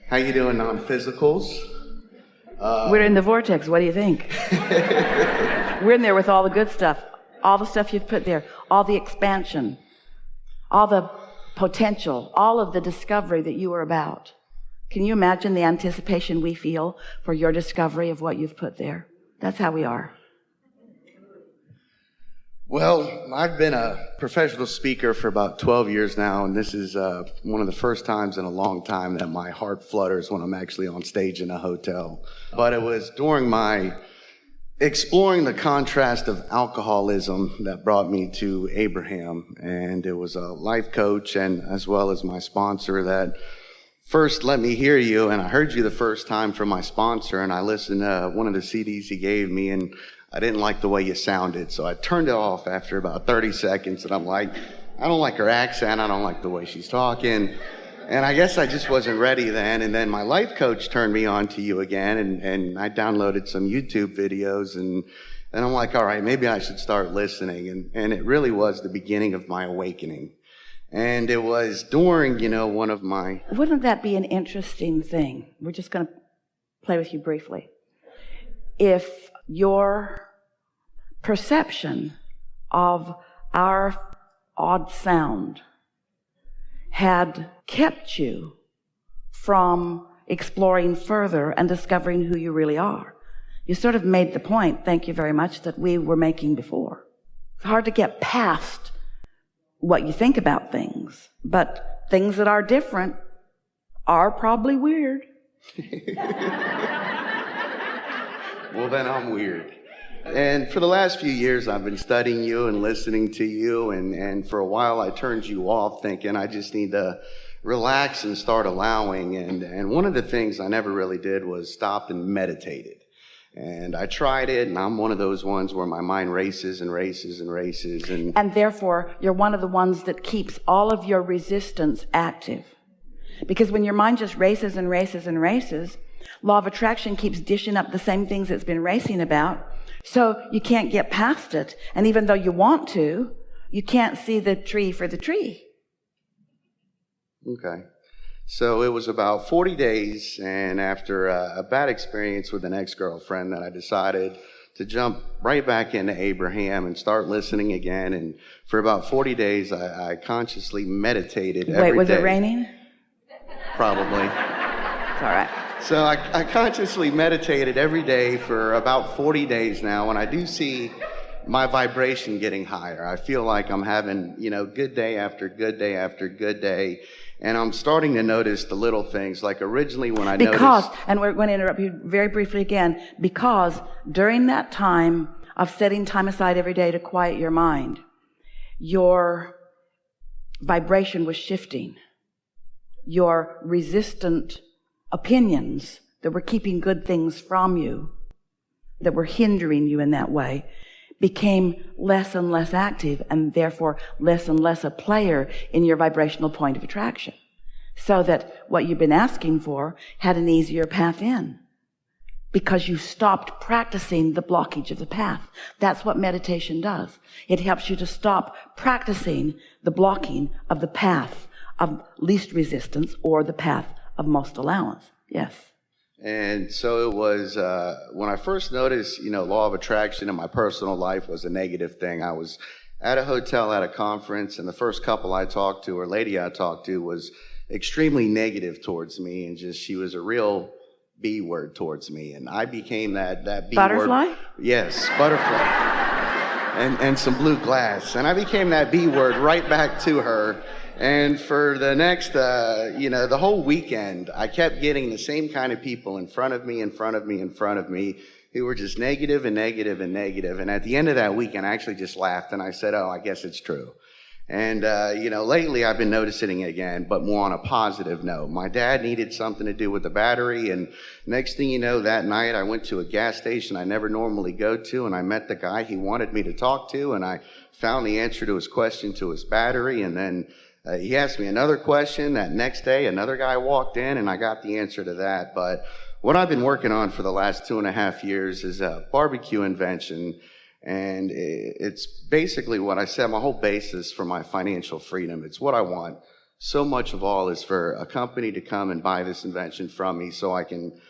How you doing on physicals? We're in the Vortex. What do you think? We're in there with all the good stuff, all the stuff you've put there, all the expansion, all the potential, all of the discovery that you were about. Can you imagine the anticipation we feel for your discovery of what you've put there? That's how we are. Well, I've been a professional speaker for about 12 years now, and this is one of the first times in a long time that my heart flutters when I'm actually on stage in a hotel. But it was during my exploring the contrast of alcoholism that brought me to Abraham, and it was a life coach and as well as my sponsor that first let me hear you, and I heard you the first time from my sponsor, and I listened to one of the CDs he gave me, and I didn't like the way you sounded, so I turned it off after about 30 seconds, and I'm like, I don't like her accent, I don't like the way she's talking, and I guess I just wasn't ready then, and then my life coach turned me on to you again, and I downloaded some YouTube videos, and I'm like, all right, maybe I should start listening, and it really was the beginning of my awakening, and it was during, one of my... Wouldn't that be an interesting thing? We're just going to play with you briefly. If your perception of our odd sound had kept you from exploring further and discovering who you really are. You sort of made the point, thank you very much, that we were making before. It's hard to get past what you think about things, but things that are different are probably weird. Well, then I'm weird. And for the last few years, I've been studying you and listening to you, and for a while I turned you off thinking I just need to relax and start allowing. And one of the things I never really did was stopped and meditated. And I tried it, and I'm one of those ones where my mind races and races and races. And therefore, you're one of the ones that keeps all of your resistance active. Because when your mind just races and races and races, law of attraction keeps dishing up the same things it's been racing about, so you can't get past it. And even though you want to, you can't see the tree for the tree. Okay. So it was about 40 days, and after a bad experience with an ex-girlfriend, that I decided to jump right back into Abraham and start listening again. And for about 40 days, I consciously meditated every day. Wait, was it raining? Probably. It's all right. So I consciously meditated every day for about 40 days now, and I do see my vibration getting higher. I feel like I'm having, good day after good day after good day, and I'm starting to notice the little things. Like originally when I noticed... And we're going to interrupt you very briefly again, because during that time of setting time aside every day to quiet your mind, your vibration was shifting. Your resistant opinions that were keeping good things from you, that were hindering you in that way, became less and less active, and therefore less and less a player in your vibrational point of attraction, so that what you've been asking for had an easier path in, because you stopped practicing the blockage of the path. That's what meditation does. It helps you to stop practicing the blocking of the path of least resistance, or the path of most allowance. Yes. And so it was, when I first noticed, law of attraction in my personal life was a negative thing. I was at a hotel at a conference, and the first couple I talked to, or lady I talked to, was extremely negative towards me, and she was a real B word towards me. And I became that B butterfly? word. Yes, butterfly. and some blue glass. And I became that B word right back to her. And for the next, the whole weekend, I kept getting the same kind of people in front of me, who were just negative and negative and negative. And at the end of that weekend, I actually just laughed and I said, oh, I guess it's true. And, lately I've been noticing it again, but more on a positive note. My dad needed something to do with the battery. And next thing you know, that night I went to a gas station I never normally go to, and I met the guy he wanted me to talk to, and I found the answer to his question to his battery. And then he asked me another question. That next day, another guy walked in, and I got the answer to that. But what I've been working on for the last 2.5 years is a barbecue invention, and it's basically what I said, my whole basis for my financial freedom. It's what I want. so much of all is for a company to come and buy this invention from me so I can,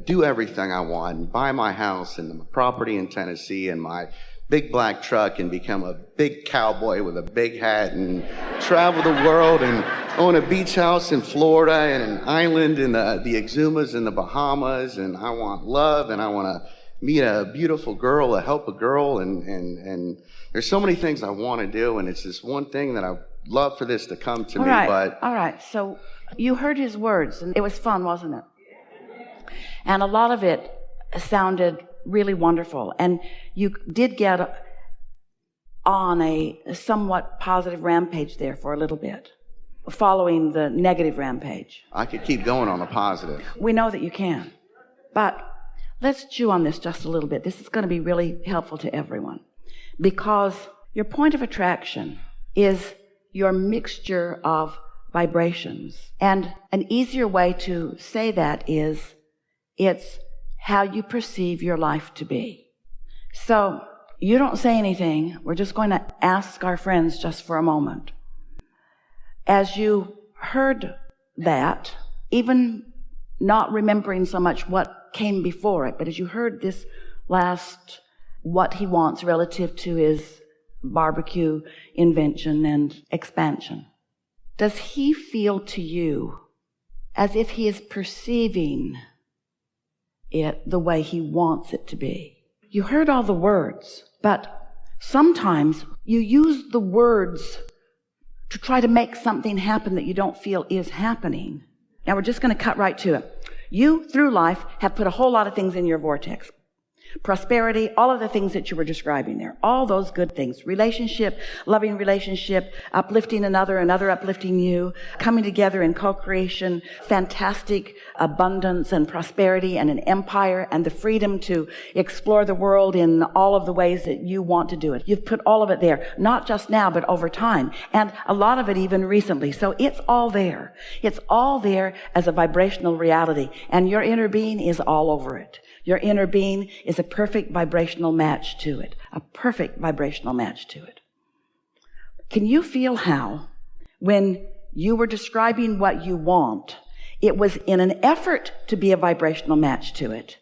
do everything I want and buy my house and my property in Tennessee and my big black truck and become a big cowboy with a big hat and travel the world and own a beach house in Florida and an island in the Exumas in the Bahamas. And I want love and I want to meet a beautiful girl, help a girl. And there's so many things I want to do. And it's this one thing that I love for this to come to me. All right. So you heard his words and it was fun, wasn't it? And a lot of it sounded really wonderful. And you did get on a somewhat positive rampage there for a little bit, following the negative rampage. I could keep going on a positive. We know that you can. But let's chew on this just a little bit. This is going to be really helpful to everyone. Because your point of attraction is your mixture of vibrations. And an easier way to say that is it's how you perceive your life to be. So you don't say anything. We're just going to ask our friends just for a moment. As you heard that, even not remembering so much what came before it, but as you heard this last, what he wants relative to his barbecue invention and expansion, does he feel to you as if he is perceiving it the way he wants it to be? You heard all the words, but sometimes you use the words to try to make something happen that you don't feel is happening. Now we're just going to cut right to it. You, through life, have put a whole lot of things in your vortex. Prosperity, all of the things that you were describing there, all those good things, relationship, loving relationship, uplifting another uplifting you, coming together in co-creation, fantastic abundance and prosperity and an empire and the freedom to explore the world in all of the ways that you want to do it. You've put all of it there, not just now, but over time, and a lot of it even recently. So it's all there. It's all there as a vibrational reality, and your inner being is all over it. Your inner being is a perfect vibrational match to it. A perfect vibrational match to it. Can you feel how, when you were describing what you want, it was in an effort to be a vibrational match to it,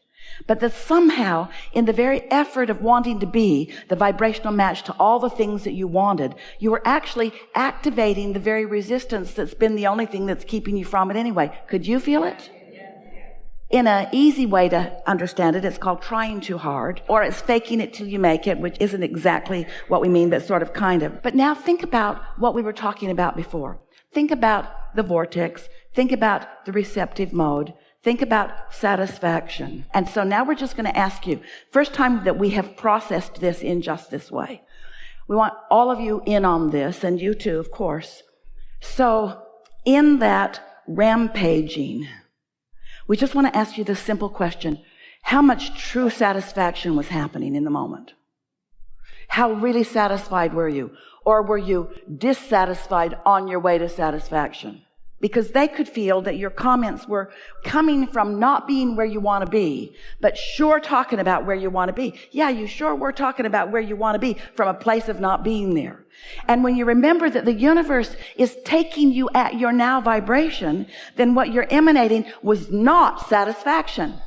but that somehow, in the very effort of wanting to be the vibrational match to all the things that you wanted, you were actually activating the very resistance that's been the only thing that's keeping you from it anyway. Could you feel it? In an easy way to understand it, it's called trying too hard, or it's faking it till you make it, which isn't exactly what we mean, but sort of kind of. But now think about what we were talking about before. Think about the vortex. Think about the receptive mode. Think about satisfaction. And so now we're just going to ask you, first time that we have processed this in just this way. We want all of you in on this, and you too, of course. So in that rampaging, we just want to ask you this simple question. How much true satisfaction was happening in the moment? How really satisfied were you? Or were you dissatisfied on your way to satisfaction? Because they could feel that your comments were coming from not being where you want to be, but sure talking about where you want to be. Yeah, you sure were talking about where you want to be from a place of not being there. And when you remember that the universe is taking you at your now vibration, then what you're emanating was not satisfaction.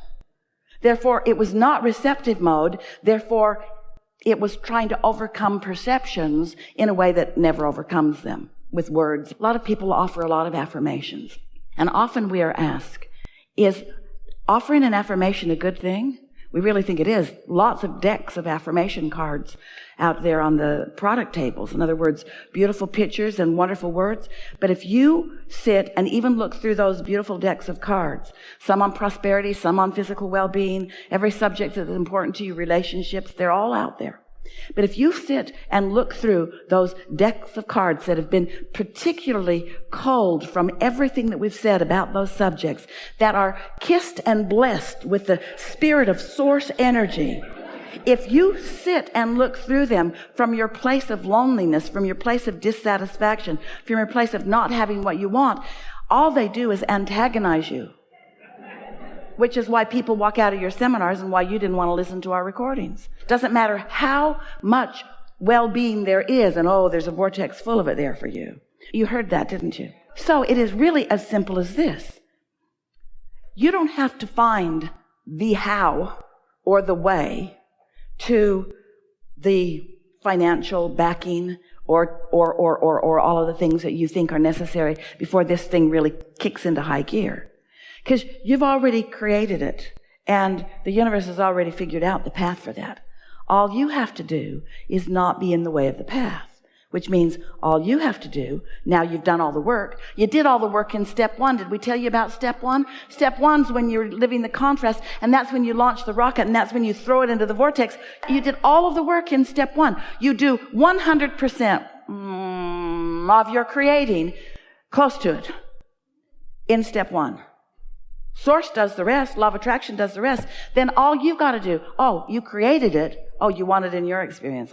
Therefore, it was not receptive mode. Therefore, it was trying to overcome perceptions in a way that never overcomes them. With words. A lot of people offer a lot of affirmations. And often we are asked, is offering an affirmation a good thing? We really think it is. Lots of decks of affirmation cards out there on the product tables. In other words, beautiful pictures and wonderful words. But if you sit and even look through those beautiful decks of cards, some on prosperity, some on physical well-being, every subject that is important to you, relationships, they're all out there. But if you sit and look through those decks of cards that have been particularly culled from everything that we've said about those subjects, that are kissed and blessed with the spirit of source energy, if you sit and look through them from your place of loneliness, from your place of dissatisfaction, from your place of not having what you want, all they do is antagonize you. Which is why people walk out of your seminars and why you didn't want to listen to our recordings. Doesn't matter how much well-being there is, and there's a vortex full of it there for you. You heard that, didn't you? So it is really as simple as this. You don't have to find the how or the way to the financial backing or all of the things that you think are necessary before this thing really kicks into high gear. Because you've already created it, and the universe has already figured out the path for that. All you have to do is not be in the way of the path. Which means all you have to do, now you've done all the work. You did all the work in step one. Did we tell you about step one? Step one's when you're living the contrast, and that's when you launch the rocket, and that's when you throw it into the vortex. You did all of the work in step one. You do 100% of your creating, close to it, in step one. Source does the rest. Law of attraction does the rest. Then all you've got to do, you created it. You want it in your experience.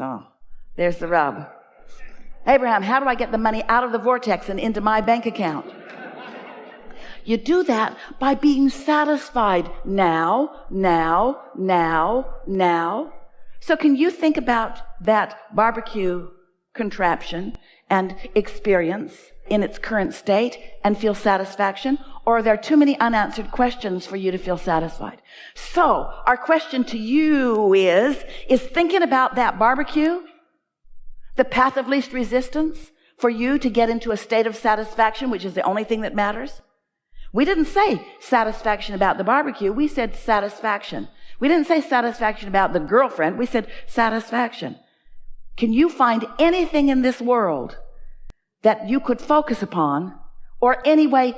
There's the rub. Abraham, how do I get the money out of the vortex and into my bank account? You do that by being satisfied now. So can you think about that barbecue contraption and experience in its current state and feel satisfaction? Or are there too many unanswered questions for you to feel satisfied? So our question to you is thinking about that barbecue the path of least resistance for you to get into a state of satisfaction, which is the only thing that matters? We didn't say satisfaction about the barbecue. We said satisfaction. We didn't say satisfaction about the girlfriend. We said satisfaction. Can you find anything in this world that you could focus upon, or any way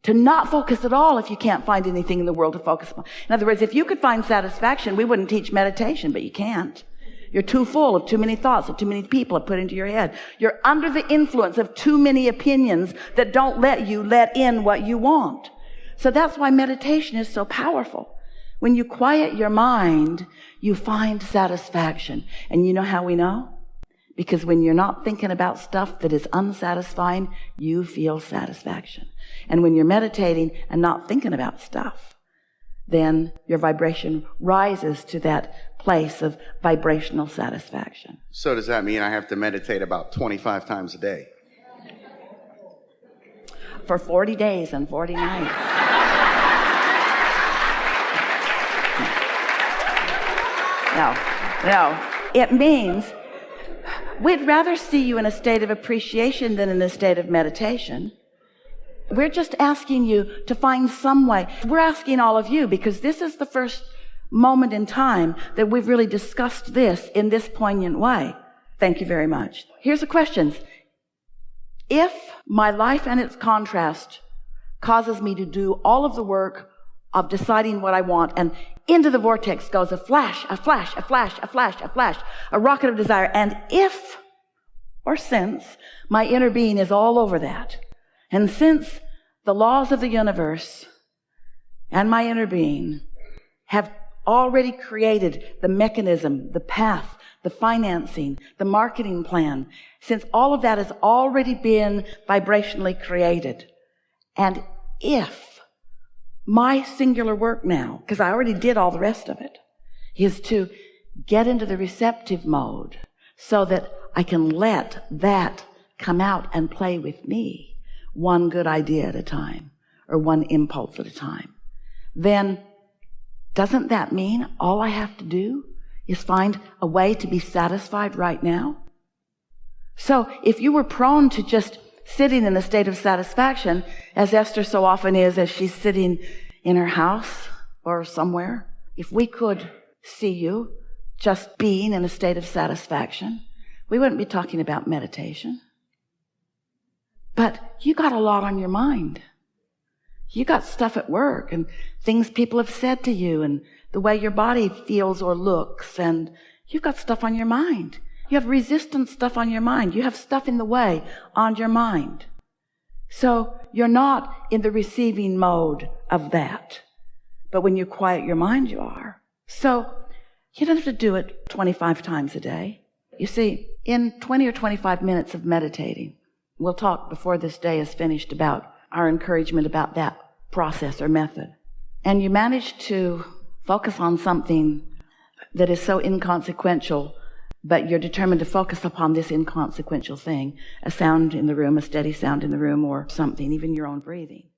to not focus at all if you can't find anything in the world to focus upon? In other words, if you could find satisfaction, we wouldn't teach meditation, but you can't. You're too full of too many thoughts that too many people have put into your head. You're under the influence of too many opinions that don't let you let in what you want. So that's why meditation is so powerful. When you quiet your mind, you find satisfaction. And you know how we know? Because when you're not thinking about stuff that is unsatisfying, you feel satisfaction. And when you're meditating and not thinking about stuff, then your vibration rises to that place of vibrational satisfaction. So does that mean I have to meditate about 25 times a day? For 40 days and 40 nights. No. It means we'd rather see you in a state of appreciation than in a state of meditation. We're just asking you to find some way. We're asking all of you, because this is the first moment in time that we've really discussed this in this poignant way. Thank you very much. Here's the questions. If my life and its contrast causes me to do all of the work of deciding what I want, and into the vortex goes a flash, a rocket of desire, and if or since my inner being is all over that, and since the laws of the universe and my inner being have already created the mechanism, the path, the financing, the marketing plan, since all of that has already been vibrationally created, and if my singular work now, because I already did all the rest of it, is to get into the receptive mode so that I can let that come out and play with me, one good idea at a time, or one impulse at a time, then doesn't that mean all I have to do is find a way to be satisfied right now? So if you were prone to just sitting in a state of satisfaction, as Esther so often is as she's sitting in her house or somewhere, if we could see you just being in a state of satisfaction, we wouldn't be talking about meditation. But you got a lot on your mind. You got stuff at work and things people have said to you and the way your body feels or looks, and you've got stuff on your mind. You have resistant stuff on your mind. You have stuff in the way on your mind. So you're not in the receiving mode of that. But when you quiet your mind, you are. So you don't have to do it 25 times a day. You see, in 20 or 25 minutes of meditating, we'll talk before this day is finished about our encouragement about that process or method. And you manage to focus on something that is so inconsequential but you're determined to focus upon this inconsequential thing, a sound in the room, a steady sound in the room, or something, even your own breathing.